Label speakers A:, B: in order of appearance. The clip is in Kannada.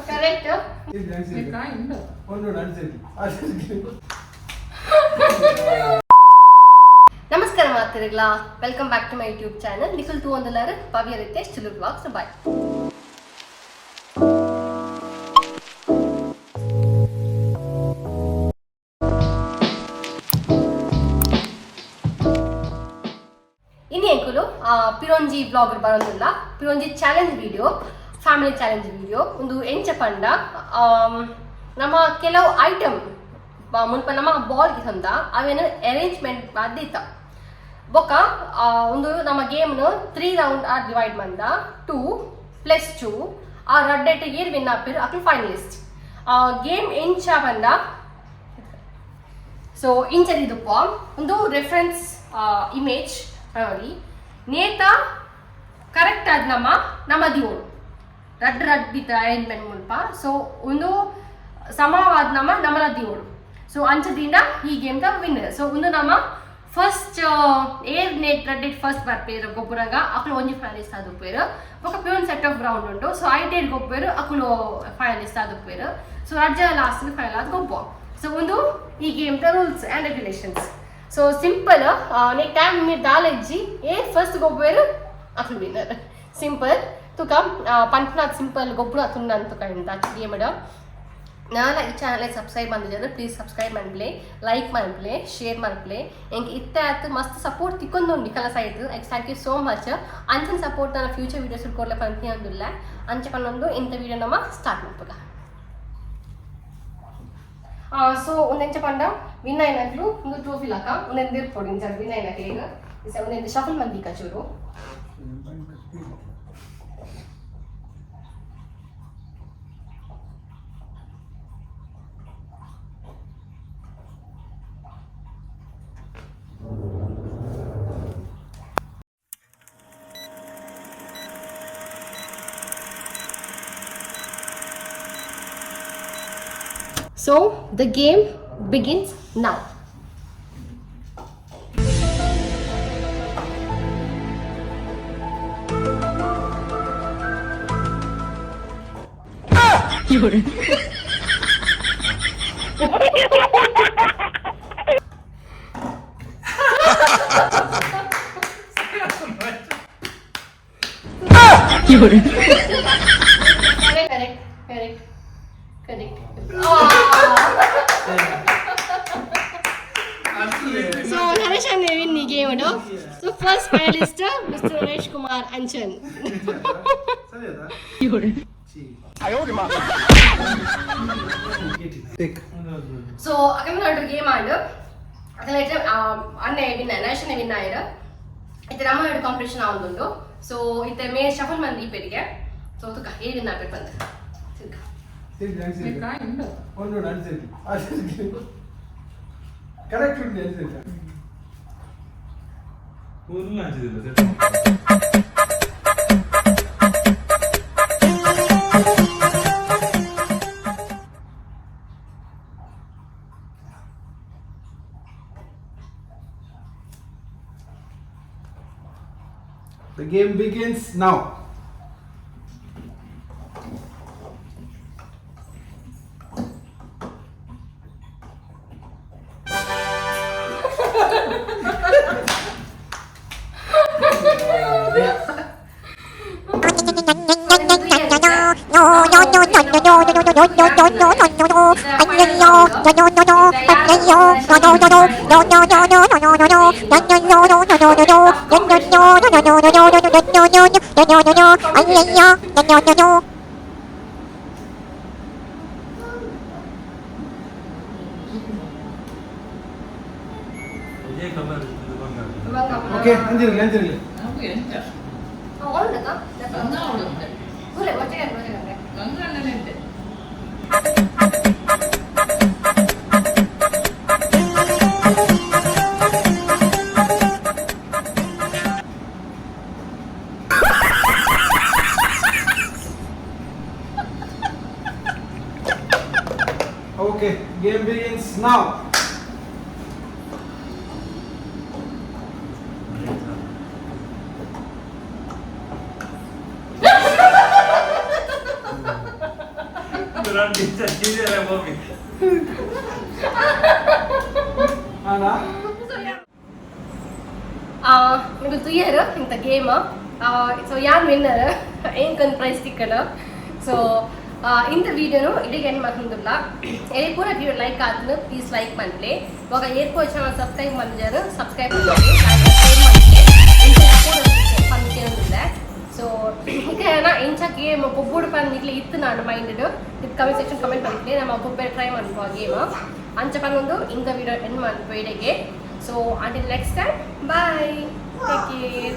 A: ಕರೆಕ್ಟ್. ನಮಸ್ಕಾರ ಮಾತಿರಲ್ಲ, welcome back to my YouTube channel. Nikhil ತೂ ಒಂದಲ್ಲಾರು ಭವ್ಯ ರಿತೇಶ್ ತುಳು ಬ್ಲಾಗ್ಸ್. ಬಾಯ್. ಇನ್ನೇಕುಲು ಪಿರೊಂಜಿ ಬ್ಲಾಗರ್ ಬರೋದಿಲ್ಲ, ಪಿರೊಂಜಿ challenge video, family challenge video ಒಂದು ಎಂಚ ಪಂಡ ನಮ್ಮ ಕೆಲವು ಐಟಮ್ ಮುಲ್ಪ ನಮ್ಮ ಬಾಲ್ಗೆ ತಂದ ಅವೇನು ಅರೇಂಜ್ಮೆಂಟ್ ಮಾಡಿತ್ತ ಬೊಕ್ಕ ಒಂದು ನಮ್ಮ ಗೇಮ್ನು 3 ರೌಂಡ್ ಡಿವೈಡ್ ಮಂದ 2+2 ಆ ರಡ್ಡೆಟ್ ಏರ್ ವಿನ್ ಆಪಿರ್ ಅಕ್ಲು ಫೈನಲಿಸ್ಟ್ ಗೇಮ್ ಎಂಚ ಬಂದ. ಸೊ ಇಂಚದಿದಪ್ಪ ಒಂದು ರೆಫರೆನ್ಸ್ ಇಮೇಜ್ ನೋಡಿ ನೇತ ಕರೆಕ್ಟ್ ಆದ ನಮ್ಮ ದಿವೋಳು ರಡ್ಡಿತ್ತ ಅರೇಂಜ್ಮೆಂಟ್ ಮುಲ್ಪ. ಸೊ ಒಂದು ಸಮವಾದ ನಮ್ಮಲ ದಿವೋಳು. ಸೊ ಅಂಚದಿಂದ ಈ ಗೇಮ್ದ ವಿನ್ನರ್. ಸೊ ಒಂದು ನಮ್ಮ ಫಸ್ಟ್ ಏರ್ ನೇಟ್ ರಡ್ಡೆಟ್ ಫಸ್ಟ್ ಬರ್ಪೇರು ಗೊಬ್ಬರಂಗ ಅಕ್ಲು ಒಂಜಿ ಫೈನಲಿಸ್ಟ್ ಆದುಪ್ಪೇರು ఒక ಪ್ಯೂನ್ ಸೆಟ್ ಆಫ್ ರೌಂಡ್ ಉಂಟು. ಸೊ ಐಟೇರ್ ಗೊಬ್ಬರು ಅಕ್ಲು ಫೈನಲಿಸ್ಟ್ ಆದುಪ್ಪೇರು. ಸೊ ರಡ್ಜ ಲಾಸ್ಟ್ ಫೈನಲ್ ಆದ ಗೊಬ್ಬ. ಸೊ ಒಂದು ಈ ಗೇಮ್ದ rules and regulations. So simple ನೆಕ್ ಟೈಮ್ మీరు దాలెజ్జి ఏ ఫస్ట్ గొబ్బేరు అట్లు విన్నర్ సింపుల్ ತುಕ ಪಂಚನಾಥ್ ಸಿಂಪಲ್ ಗೊಬ್ಬರು ಅತುನ್ನ ಅಂತ ಕಂಡ ಗೇಮಡ ನಾಳೆ ಈ ಚಾನಲ್ ಸಬ್ಸ್ಕ್ರೈಬ್ ಮಾಡಿದ್ರೆ ಪ್ಲೀಸ್ ಸಬ್ಸ್ಕ್ರೈಬ್ ಮಾಡ್ಪ್ಲೆ, ಲೈಕ್ ಮಾಡ್ಪ್ಲೆ, ಶೇರ್ ಮಾಡ್ಪ್ಲೆ. ಎಂಗೆ ಇತ್ತ ಆಯ್ತು ಮಸ್ತ್ ಸಪೋರ್ಟ್ ತಿಕ್ಕೊಂಡುಂಡು ಕಲ side. Thank you so much. ಅಂಚನ್ ಸಪೋರ್ಟ್ ನನ್ನ ಫ್ಯೂಚರ್ ವೀಡಿಯೋಸ್ ಕೊಡ್ಲೆ ಪಂತಿ ಅಂದಿಲ್ಲ ಅಂಚ ಪನ್ನೊಂದು ಇಂಥ ವಿಡಿಯೋ ನಮ್ಮ ಸ್ಟಾರ್ಟ್ ಮಾಡ್ಬೋದ. ಸೊ ಒಂದೆಂಚ ಪಂಡ ವಿನ್ అయినట్లు ಒಂದು ಟ್ರೋಫಿ ಲಾಕ ಒಂದೆಂದು ಇರ್ಪೋಡು ಇಂಚ ವಿನ್ అయినట్లు ಈಗ ಒಂದೆಂದು ಶಫಲ್ ಮಂದಿ ಕಚೂರು. So the game begins now. Correct. So Naresh and Nevin ni game ado. So first finalist Mr. Naresh Kumar Anchan. So akan nadu game adu. Adala ite anne winner Naresh ne win ayira. Ite nama nadu competition avundo. So ite me shuffle mandi perige. So tuka e win ape panda.
B: Correct The game begins now. Okay, anjir. Aku entar. Oh, udah kan? Udah. Boleh, bacakan. Enggak. Okay, game begins now. Ana?
A: Nunggu tu ya inta game so yan winner ಏನ್ ಕನ್ ಪ್ರೈಸ್ ಟಿಕೆಟ್ ಸೊ ಇಂಥ ವಿಡಿಯೋನು ಇಲ್ಲಿಗೆ ಏನು ಮಾಡ್ಕೊಂಡುಲ್ಲ ಏನೇ ಕೂಡ ವಿಡಿಯೋ ಲೈಕ್ ಆದ್ನು ಪ್ಲೀಸ್ ಲೈಕ್ ಮಾಡಲಿ ಇವಾಗ ಏರ್ಕೋ ಚಾನಲ್ ಸಬ್ಸ್ಕ್ರೈಬ್ ಮಾಡಿದ್ರು ಸಬ್ಸ್ಕ್ರೈಬ್ ಮಾಡಿ ಪಂದಿಲ್ಲ ಸೊ ಈಗ ಇಂಚ ಗೇಮ್ ಒಬ್ಬೊಬ್ಬರು ಪಂದಿಗ್ಲಿ ಇತ್ತು ನಾನು ಮೈಂಡ್ ಇದು ಕಮೆಂಟ್ ಸೆಕ್ಷನ್ ಕಮೆಂಟ್ பண்ணிக்கலே நம்ம ಒಬ್ಬೊಬ್ಬರು ಟ್ರೈ ಮಾಡ್ಕೋ ಗೇಮ್ ಅಂಚ ಪಂದು ಇಂಥ ವಿಡಿಯೋ ಎಂಡ್ ಮಾಡ್ಕೋ ಇಡೆಗೆ so until next time bye take care